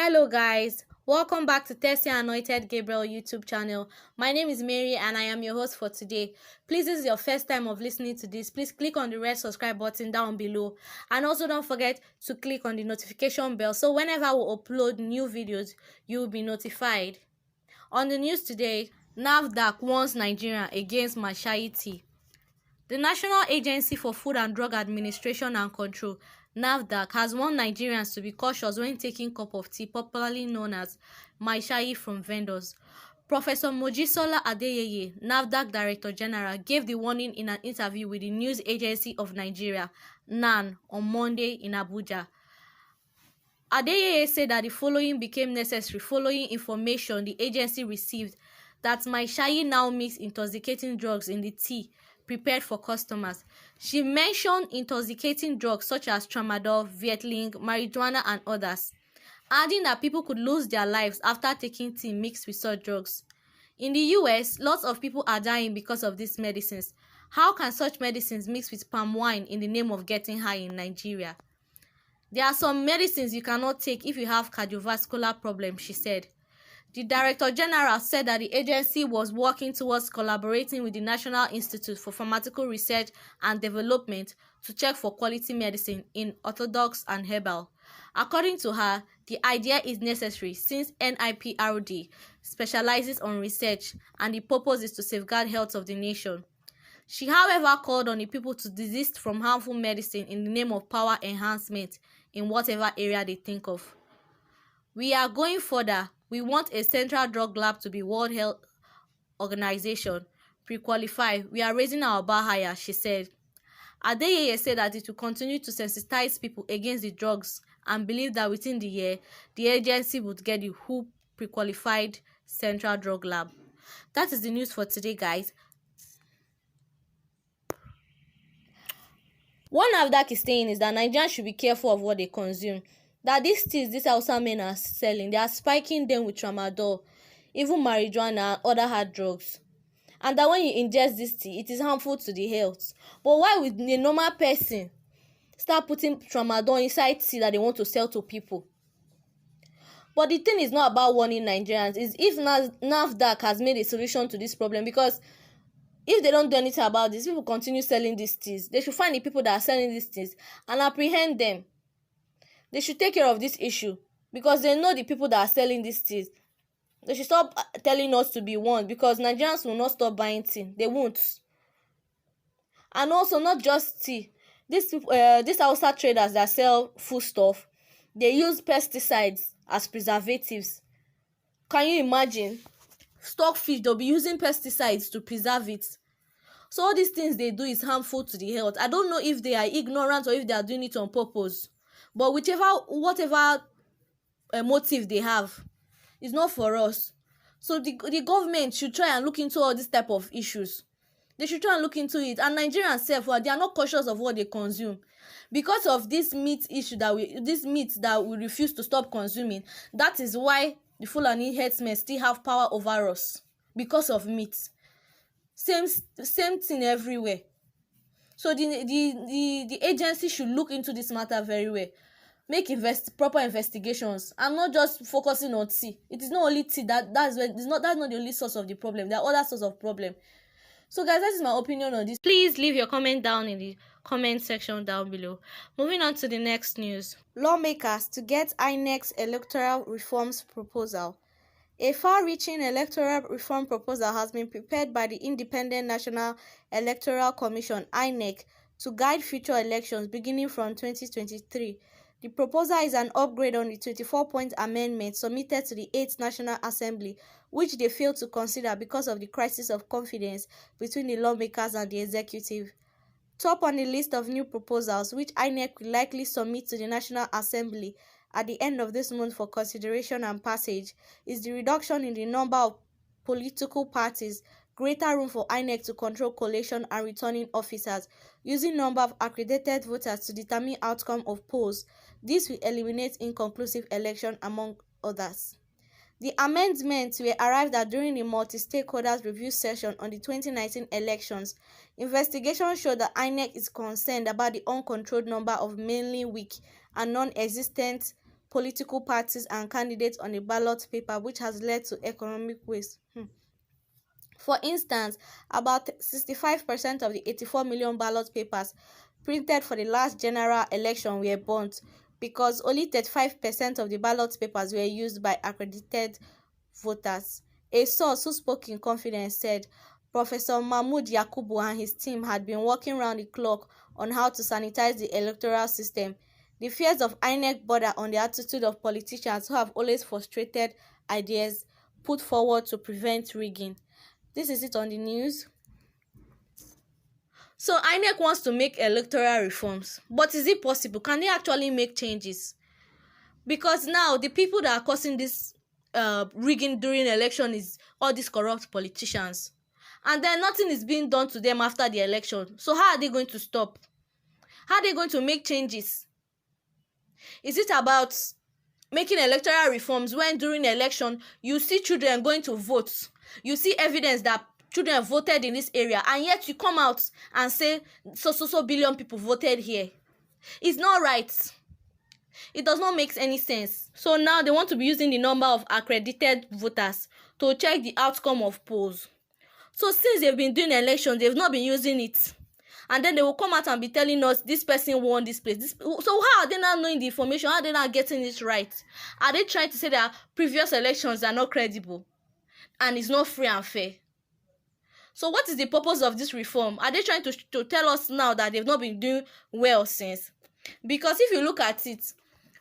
Hello guys, welcome back to Tessie Anointed Gabriel YouTube channel. My name is Mary and I am your host for today. Please, this is your first time of listening to this. Please click on the red subscribe button down below and also don't forget to click on the notification bell so whenever we upload new videos, you will be notified. On the news today, NAFDAC warns Nigeria against Mashayi tea. The National Agency for Food and Drug Administration and Control, NAFDAC, has warned Nigerians to be cautious when taking cup of tea, popularly known as Maishayi, from vendors. Professor Mojisola Adeyeye, NAFDAC Director General, gave the warning in an interview with the News Agency of Nigeria, NAN, on Monday in Abuja. Adeyeye said that the following became necessary following information the agency received that Maishayi now mix intoxicating drugs in the tea prepared for customers. She mentioned intoxicating drugs such as tramadol, Vietling, marijuana, and others, adding that people could lose their lives after taking tea mixed with such drugs. In the US, lots of people are dying because of these medicines. How can such medicines mix with palm wine in the name of getting high in Nigeria? There are some medicines you cannot take if you have cardiovascular problems, she said. The Director General said that the agency was working towards collaborating with the National Institute for Pharmaceutical Research and Development to check for quality medicine in orthodox and herbal. According to her, the idea is necessary since NIPRD specializes on research and the purpose is to safeguard health of the nation. She, however, called on the people to desist from harmful medicine in the name of power enhancement in whatever area they think of. We are going further. We want a central drug lab to be World Health Organization pre-qualified. We are raising our bar higher, she said. Adeyeye said that it will continue to sensitize people against the drugs and believe that within the year, the agency would get the WHO pre-qualified central drug lab. That is the news for today, guys. One NAFDAC is saying is that Nigerians should be careful of what they consume. That these teas these Hausa men are selling, they are spiking them with tramadol, even marijuana and other hard drugs. And that when you ingest this tea, it is harmful to the health. But why would a normal person start putting tramadol inside tea that they want to sell to people? But the thing is not about warning Nigerians. Is if NAFDAC has made a solution to this problem, because if they don't do anything about this, people continue selling these teas. They should find the people that are selling these teas and apprehend them. They should take care of this issue because they know the people that are selling these teas. They should stop telling us to be warned because Nigerians will not stop buying tea. They won't. And also, not just tea. These Hausa traders that sell food stuff, they use pesticides as preservatives. Can you imagine? Stockfish, they'll be using pesticides to preserve it. So all these things they do is harmful to the health. I don't know if they are ignorant or if they are doing it on purpose. But whatever motive they have, is not for us. So the government should try and look into all these type of issues. They should try and look into it. And Nigerians self, well, they are not cautious of what they consume. Because of this meat issue that we refuse to stop consuming, that is why the Fulani herdsmen still have power over us. Because of meat. Same thing everywhere. So the agency should look into this matter very well. Make proper investigations and not just focusing on tea. It is not only tea that's not the only source of the problem. There are other sources of problem. So guys, that is my opinion on this. Please leave your comment down in the comment section down below. Moving on to the next news. Lawmakers to get INEC's electoral reforms proposal. A far-reaching electoral reform proposal has been prepared by the Independent National Electoral Commission (INEC) to guide future elections beginning from 2023. The proposal is an upgrade on the 24-point amendment submitted to the 8th National Assembly, which they failed to consider because of the crisis of confidence between the lawmakers and the executive. Top on the list of new proposals, which INEC will likely submit to the National Assembly at the end of this month for consideration and passage, is the reduction in the number of political parties, greater room for INEC to control collation and returning officers, using number of accredited voters to determine outcome of polls. This will eliminate inconclusive election, among others. The amendments were arrived at during the multi-stakeholders review session on the 2019 elections. Investigations show that INEC is concerned about the uncontrolled number of mainly weak and non-existent political parties and candidates on a ballot paper, which has led to economic waste. For instance, about 65% of the 84 million ballot papers printed for the last general election were burnt because only 35% of the ballot papers were used by accredited voters. A source who spoke in confidence said Professor Mahmoud Yakubu and his team had been working round the clock on how to sanitize the electoral system. The fears of INEC border on the attitude of politicians who have always frustrated ideas put forward to prevent rigging. This is it on the news. So INEC wants to make electoral reforms, but is it possible? Can they actually make changes? Because now the people that are causing this rigging during election is all these corrupt politicians, and then nothing is being done to them after the election. So how are they going to stop? How are they going to make changes? Is it about making electoral reforms when during election you see children going to vote, you see evidence that children voted in this area, and yet you come out and say so billion people voted here? It's not right. It does not make any sense. So now they want to be using the number of accredited voters to check the outcome of polls. So since they've been doing elections, they've not been using it. And then they will come out and be telling us this person won this place. So how are they not knowing the information? How are they not getting it right? Are they trying to say that previous elections are not credible and it's not free and fair? So what is the purpose of this reform? Are they trying to tell us now that they've not been doing well since? Because if you look at it,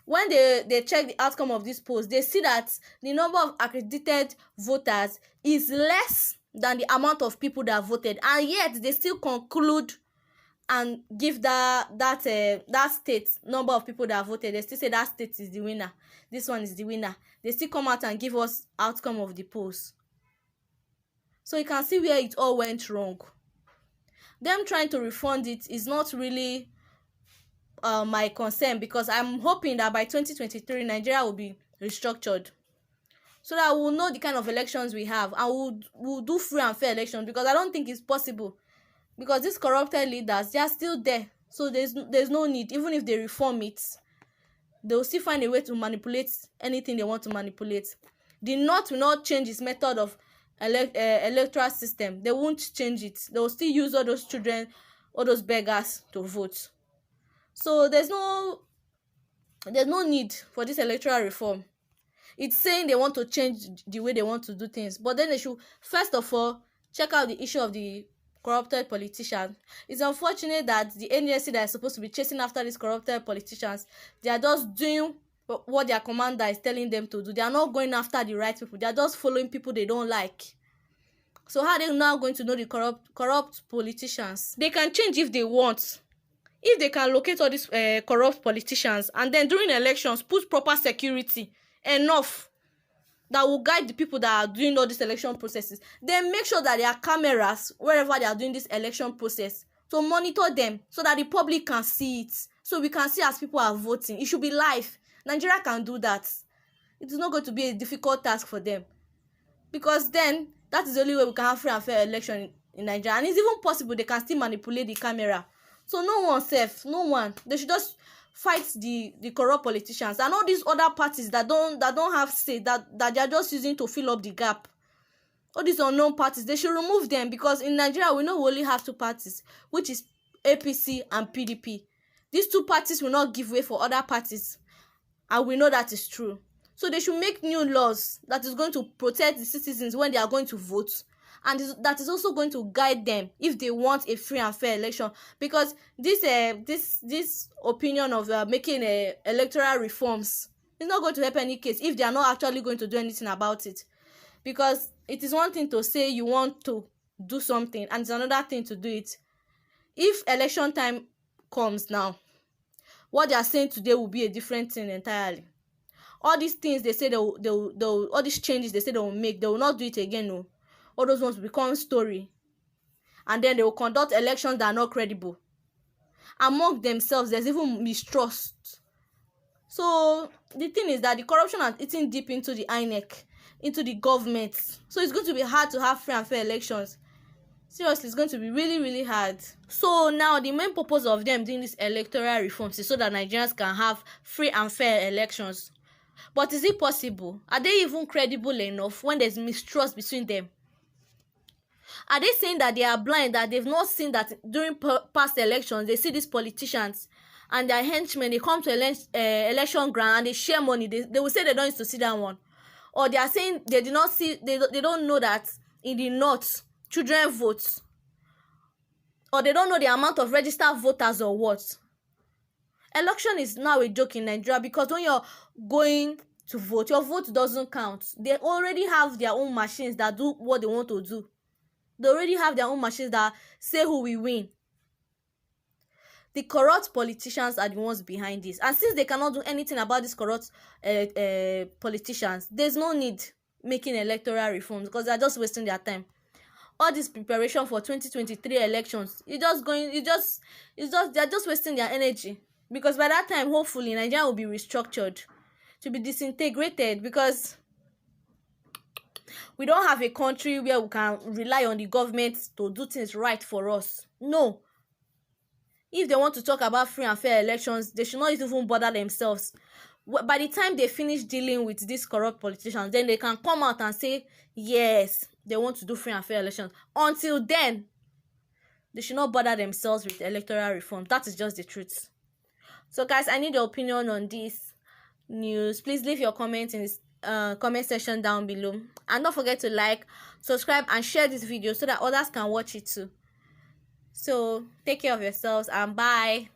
when they check the outcome of this polls, they see that the number of accredited voters is less than the amount of people that voted, and yet they still conclude and give that state number of people that voted. They still say that state is the winner, this one is the winner. They still come out and give us outcome of the polls. So you can see where it all went wrong. Them trying to refund it is not really my concern, because I'm hoping that by 2023 Nigeria will be restructured, so that we'll know the kind of elections we have, and we'll do free and fair elections, because I don't think it's possible, because these corrupted leaders, they are still there. So there's no need. Even if they reform it, they'll still find a way to manipulate anything they want to manipulate. The North will not change its method of electoral system. They won't change it. They'll still use all those children, all those beggars to vote. So there's no need for this electoral reform. It's saying they want to change the way they want to do things, but then they should first of all check out the issue of the corrupted politicians. It's unfortunate that the NDSC that is supposed to be chasing after these corrupted politicians, they are just doing what their commander is telling them to do. They are not going after the right people. They are just following people they don't like. So how are they now going to know the corrupt politicians? They can change if they want. If they can locate all these corrupt politicians, and then during elections put proper security enough that will guide the people that are doing all these election processes, then make sure that there are cameras wherever they are doing this election process to monitor them, so that the public can see it, so we can see as people are voting. It should be live. Nigeria can do that. It is not going to be a difficult task for them, because then that is the only way we can have free and fair election in Nigeria. And it's even possible they can still manipulate the camera. So no one. They should just fight the corrupt politicians and all these other parties that don't have say, that they are just using to fill up the gap. All these unknown parties, they should remove them, because in Nigeria we know we only have two parties, which is APC and PDP. These two parties will not give way for other parties, and we know that is true. So they should make new laws that is going to protect the citizens when they are going to vote, and that is also going to guide them if they want a free and fair election. Because this opinion of making electoral reforms is not going to help any case if they are not actually going to do anything about it. Because it is one thing to say you want to do something, and it's another thing to do it. If election time comes now, what they are saying today will be a different thing entirely. All these things they say they'll all these changes they say they will make, they will not do it again. No. All those ones will become story, and then they will conduct elections that are not credible. Among themselves, there's even mistrust. So the thing is that the corruption has eaten deep into the INEC, into the government. So it's going to be hard to have free and fair elections. Seriously, it's going to be really, really hard. So now the main purpose of them doing this electoral reforms is so that Nigerians can have free and fair elections. But is it possible? Are they even credible enough when there's mistrust between them? Are they saying that they are blind, that they've not seen that during past elections, they see these politicians and their henchmen, they come to election ground and they share money, they will say they don't used to see that one? Or they are saying they did not see, they don't know that in the north, children vote? Or they don't know the amount of registered voters or what? Election is now a joke in Nigeria, because when you're going to vote, your vote doesn't count. They already have their own machines that do what they want to do. They already have their own machines that say who will win. The corrupt politicians are the ones behind this. And since they cannot do anything about these corrupt politicians, there's no need making electoral reforms, because they're just wasting their time. All this preparation for 2023 elections, they're just wasting their energy. Because by that time, hopefully, Nigeria will be restructured, to be disintegrated, because we don't have a country where we can rely on the government to do things right for us. No. If they want to talk about free and fair elections, they should not even bother themselves. By the time they finish dealing with these corrupt politicians, then they can come out and say, yes, they want to do free and fair elections. Until then, they should not bother themselves with electoral reform. That is just the truth. So guys, I need your opinion on this news. Please leave your comments in this comment section down below, and don't forget to like, subscribe, and share this video so that others can watch it too. So take care of yourselves, and bye.